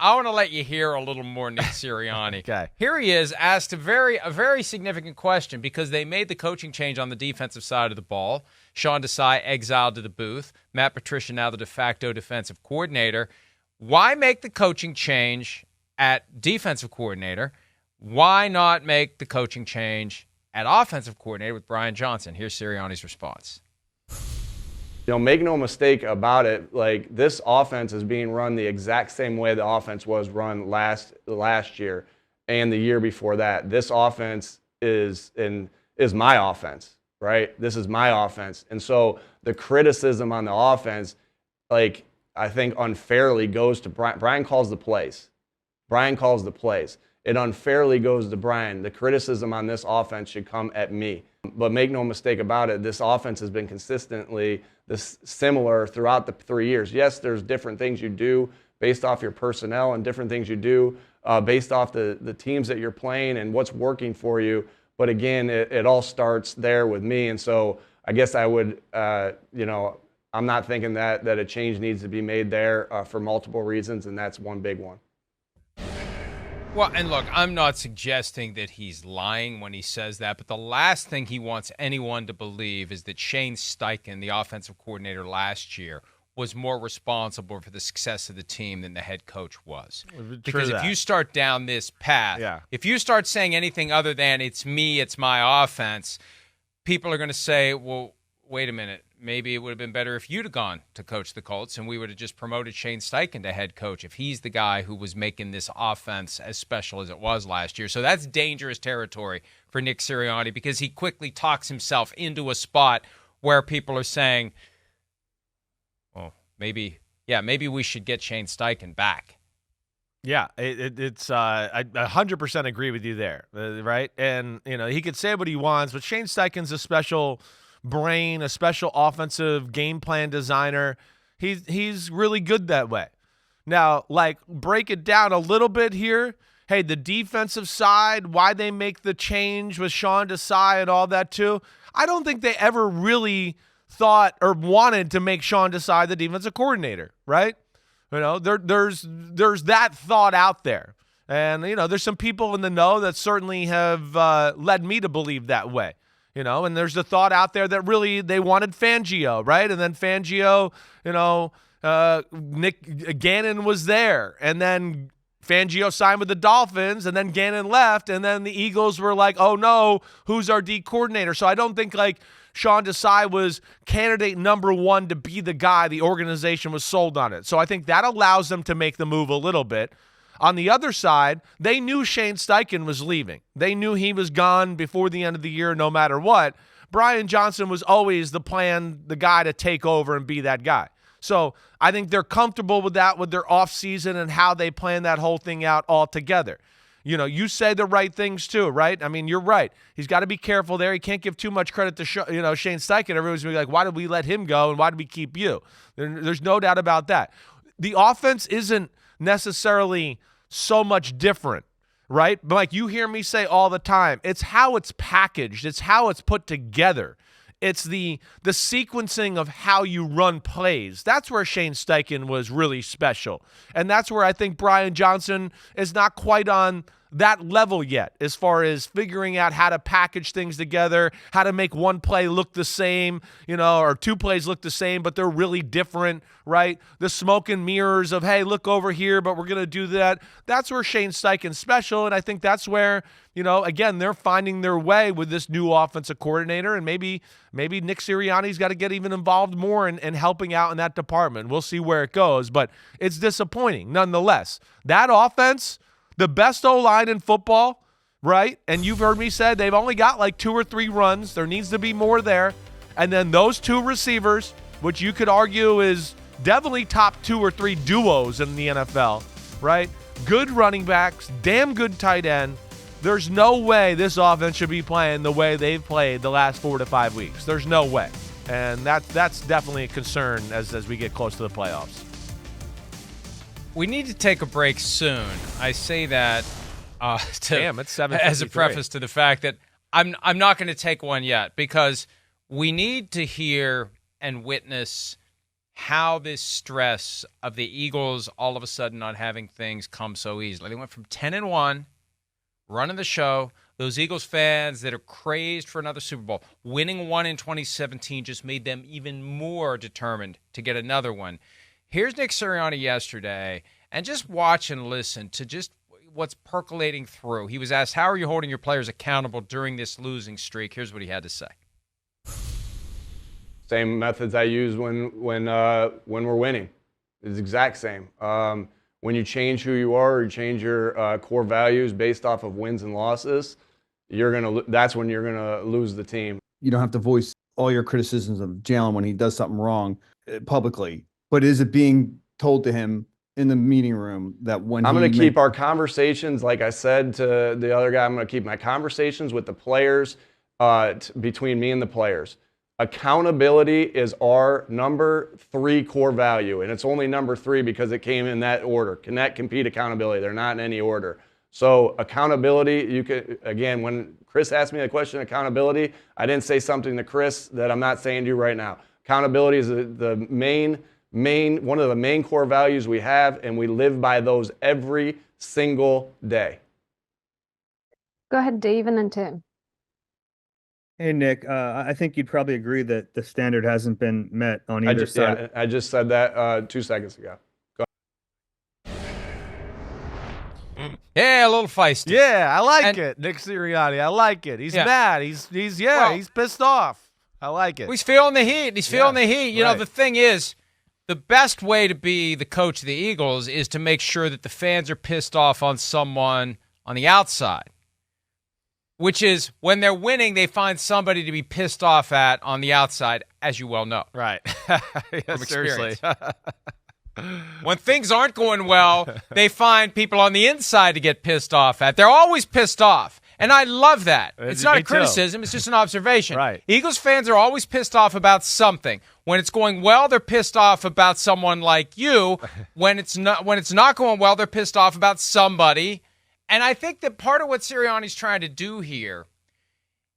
I want to let you hear a little more Nick Sirianni. Okay. Here he is asked a very significant question because they made the coaching change on the defensive side of the ball. Sean Desai exiled to the booth. Matt Patricia now the de facto defensive coordinator. Why make the coaching change at defensive coordinator? Why not make the coaching change at offensive coordinator with Brian Johnson? Here's Sirianni's response. Make no mistake about it, like this offense is being run the exact same way the offense was run last year and the year before that. This offense is my offense, right? This is my offense. And so the criticism on the offense, like I think unfairly goes to Brian. Brian calls the plays. It unfairly goes to Brian. The criticism on this offense should come at me. But make no mistake about it, this offense has been consistently similar throughout the 3 years. Yes, there's different things you do based off your personnel and different things you do based off the teams that you're playing and what's working for you. But again, it all starts there with me. And so I guess I would, I'm not thinking that a change needs to be made there for multiple reasons, and that's one big one. Well, and look, I'm not suggesting that he's lying when he says that, but the last thing he wants anyone to believe is that Shane Steichen, the offensive coordinator last year, was more responsible for the success of the team than the head coach was. Because if you start down this path, if you start saying anything other than it's me, it's my offense, people are going to say, well, wait a minute, maybe it would have been better if you'd have gone to coach the Colts and we would have just promoted Shane Steichen to head coach if he's the guy who was making this offense as special as it was last year. So that's dangerous territory for Nick Sirianni because he quickly talks himself into a spot where people are saying, well, maybe we should get Shane Steichen back. Yeah, it's I 100% agree with you there, right? And, he could say what he wants, but Shane Steichen's a special brain, a special offensive game plan designer. He's really good that way. Now, break it down a little bit here. Hey, the defensive side, why they make the change with Sean Desai and all that too. I don't think they ever really thought or wanted to make Sean Desai the defensive coordinator, right? There's that thought out there. And, there's some people in the know that certainly have led me to believe that way. And there's the thought out there that really they wanted Fangio, right? And then Fangio, Nick Gannon was there. And then Fangio signed with the Dolphins, and then Gannon left. And then the Eagles were like, oh, no, who's our D coordinator? So I don't think, Sean Desai was candidate number one to be the guy. The organization was sold on it. So I think that allows them to make the move a little bit. On the other side, they knew Shane Steichen was leaving. They knew he was gone before the end of the year no matter what. Brian Johnson was always the plan, the guy to take over and be that guy. So I think they're comfortable with that, with their offseason and how they plan that whole thing out altogether. You say the right things too, right? I mean, you're right. He's got to be careful there. He can't give too much credit to Shane Steichen. Everyone's going to be like, why did we let him go and why did we keep you? There's no doubt about that. The offense isn't necessarily so much different, right? But you hear me say all the time, it's how it's packaged. It's how it's put together. It's the sequencing of how you run plays. That's where Shane Steichen was really special. And that's where I think Brian Johnson is not quite on that level yet as far as figuring out how to package things together, how to make one play look the same, or two plays look the same, but they're really different, right? The smoke and mirrors of, hey, look over here, but we're going to do that. That's where Shane Steichen's special, and I think that's where, again, they're finding their way with this new offensive coordinator, and maybe Nick Sirianni's got to get even involved more in helping out in that department. We'll see where it goes, but it's disappointing nonetheless. That offense, the best O-line in football, right? And you've heard me say they've only got 2 or 3 runs. There needs to be more there. And then those 2 receivers, which you could argue is definitely top 2 or 3 duos in the NFL, right? Good running backs, damn good tight end. There's no way this offense should be playing the way they've played the last 4 to 5 weeks. There's no way. And that's definitely a concern as we get close to the playoffs. We need to take a break soon. I say that it's 7:53. As a preface to the fact that I'm not going to take one yet because we need to hear and witness how this stress of the Eagles all of a sudden not having things come so easily. They went from 10-1, running the show. Those Eagles fans that are crazed for another Super Bowl, winning one in 2017 just made them even more determined to get another one. Here's Nick Sirianni yesterday, and just watch and listen to just what's percolating through. He was asked, how are you holding your players accountable during this losing streak? Here's what he had to say. Same methods I use when we're winning. It's the exact same. When you change who you are or you change your core values based off of wins and losses, that's when you're gonna lose the team. You don't have to voice all your criticisms of Jalen when he does something wrong publicly, but is it being told to him in the meeting room that when I'm going to keep our conversations, like I said to the other guy, I'm going to keep my conversations with the players between me and the players. Accountability is our number 3 core value, and it's only number 3 because it came in that order. Connect, compete, accountability. They're not in any order. So accountability, you could, again, when Chris asked me the question, accountability, I didn't say something to Chris that I'm not saying to you right now. Accountability is the main one of the main core values we have, and we live by those every single day. Go ahead, Dave, and then Tim. Hey, Nick, I think you'd probably agree that the standard hasn't been met on either side. Yeah, I just said that 2 seconds ago. Yeah, a little feisty. Yeah, I like it. Nick Sirianni, I like it. He's mad. He's pissed off. I like it. He's feeling the heat. He's feeling the heat. You know, the thing is, the best way to be the coach of the Eagles is to make sure that the fans are pissed off on someone on the outside, which is when they're winning, they find somebody to be pissed off at on the outside, as you well know. Right. From experience. When things aren't going well, they find people on the inside to get pissed off at. They're always pissed off, and I love that. It's not a criticism. It's just an observation. Right. Eagles fans are always pissed off about something. When it's going well, they're pissed off about someone like you. When it's not going well, they're pissed off about somebody. And I think that part of what Sirianni's trying to do here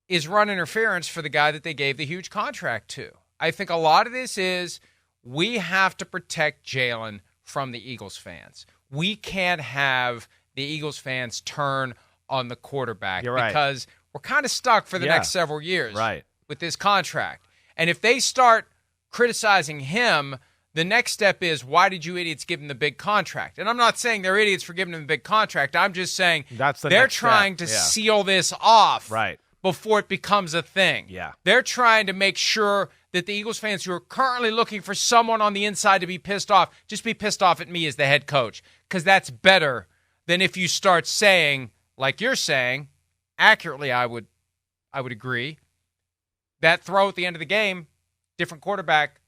is run interference for the guy that they gave the huge contract to. I think a lot of this is we have to protect Jalen from the Eagles fans. We can't have the Eagles fans turn on the quarterback because we're kind of stuck for the next several years with this contract. And if they start criticizing him, the next step is, why did you idiots give him the big contract? And I'm not saying they're idiots for giving him the big contract. I'm just saying they're trying to seal this off before it becomes a thing. Yeah. They're trying to make sure that the Eagles fans who are currently looking for someone on the inside to be pissed off, just be pissed off at me as the head coach, because that's better than if you start saying, like you're saying, accurately I would agree, that throw at the end of the game, different quarterback,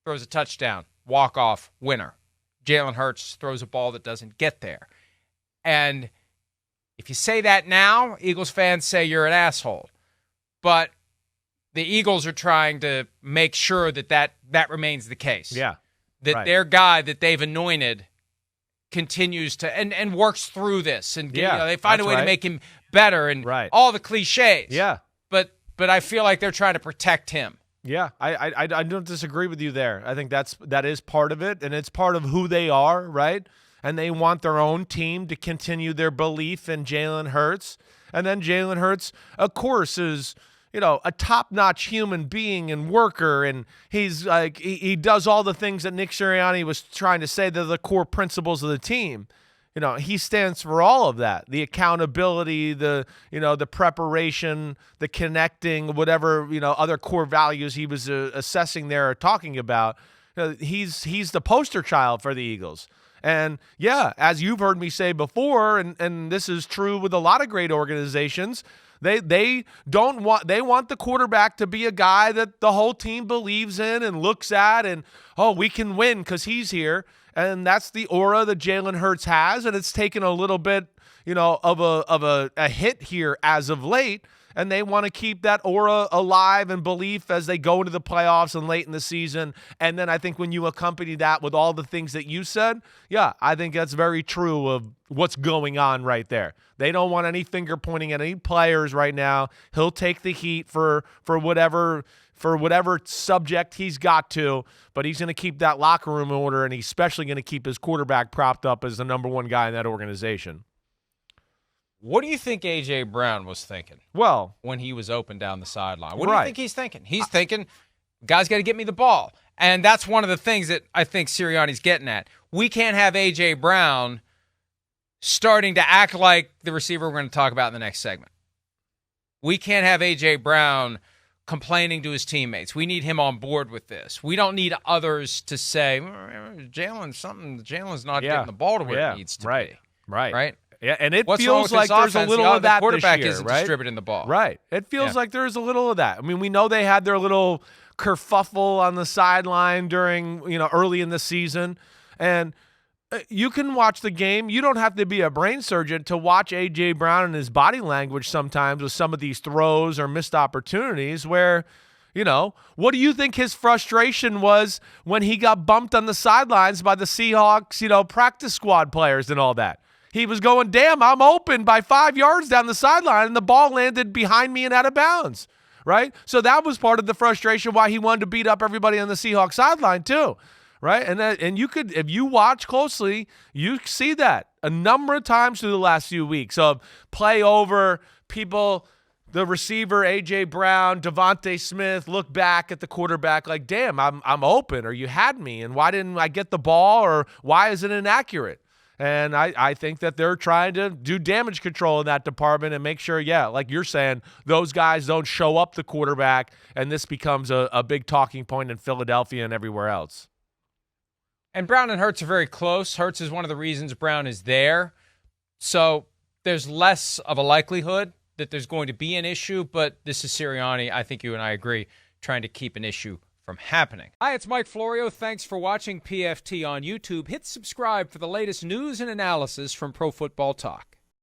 throws a touchdown, walk-off, winner. Jalen Hurts throws a ball that doesn't get there. And if you say that now, Eagles fans say you're an asshole. But the Eagles are trying to make sure that remains the case. Yeah. That their guy that they've anointed continues to and works through this. And they find a way to make him better and all the cliches. Yeah. But I feel like they're trying to protect him. Yeah, I don't disagree with you there. I think that is part of it, and it's part of who they are, right? And they want their own team to continue their belief in Jalen Hurts. And then Jalen Hurts, of course, is a top-notch human being and worker, and he's like he does all the things that Nick Sirianni was trying to say that are the core principles of the team. He stands for all of that, the accountability, the preparation, the connecting, whatever, other core values he was assessing there or talking about. He's the poster child for the Eagles. And yeah, as you've heard me say before, and this is true with a lot of great organizations, they want the quarterback to be a guy that the whole team believes in and looks at and, we can win because he's here. And that's the aura that Jalen Hurts has, and it's taken a little bit, of a hit here as of late, and they want to keep that aura alive and belief as they go into the playoffs and late in the season. And then I think when you accompany that with all the things that you said, I think that's very true of what's going on right there. They don't want any finger pointing at any players right now. He'll take the heat for whatever for whatever subject he's got to, but he's going to keep that locker room in order, and he's especially going to keep his quarterback propped up as the number one guy in that organization. What do you think A.J. Brown was thinking Well, when he was open down the sideline? What do you think he's thinking? He's thinking, guys got to get me the ball. And that's one of the things that I think Sirianni's getting at. We can't have A.J. Brown starting to act like the receiver we're going to talk about in the next segment. We can't have A.J. Brown complaining to his teammates. We need him on board with this. We don't need others to say, Jalen's not getting the ball to where it needs to be. Right. Yeah, and it What's feels like there's a little of that the quarterback this year, isn't right? distributing the ball. Right. It feels like there's a little of that. I mean, we know they had their little kerfuffle on the sideline during, early in the season. And you can watch the game. You don't have to be a brain surgeon to watch A.J. Brown and his body language sometimes with some of these throws or missed opportunities where, what do you think his frustration was when he got bumped on the sidelines by the Seahawks, practice squad players and all that? He was going, damn, I'm open by 5 yards down the sideline, and the ball landed behind me and out of bounds, right? So that was part of the frustration why he wanted to beat up everybody on the Seahawks sideline too, right? And you could, if you watch closely, you see that a number of times through the last few weeks of play over, people, the receiver, A.J. Brown, Devontae Smith, look back at the quarterback like, damn, I'm open, or you had me, and why didn't I get the ball, or why is it inaccurate? And I think that they're trying to do damage control in that department and make sure, like you're saying, those guys don't show up the quarterback, and this becomes a big talking point in Philadelphia and everywhere else. And Brown and Hurts are very close. Hurts is one of the reasons Brown is there. So there's less of a likelihood that there's going to be an issue, but this is Sirianni, I think you and I agree, trying to keep an issue from happening. Hi, it's Mike Florio. Thanks for watching PFT on YouTube. Hit subscribe for the latest news and analysis from Pro Football Talk.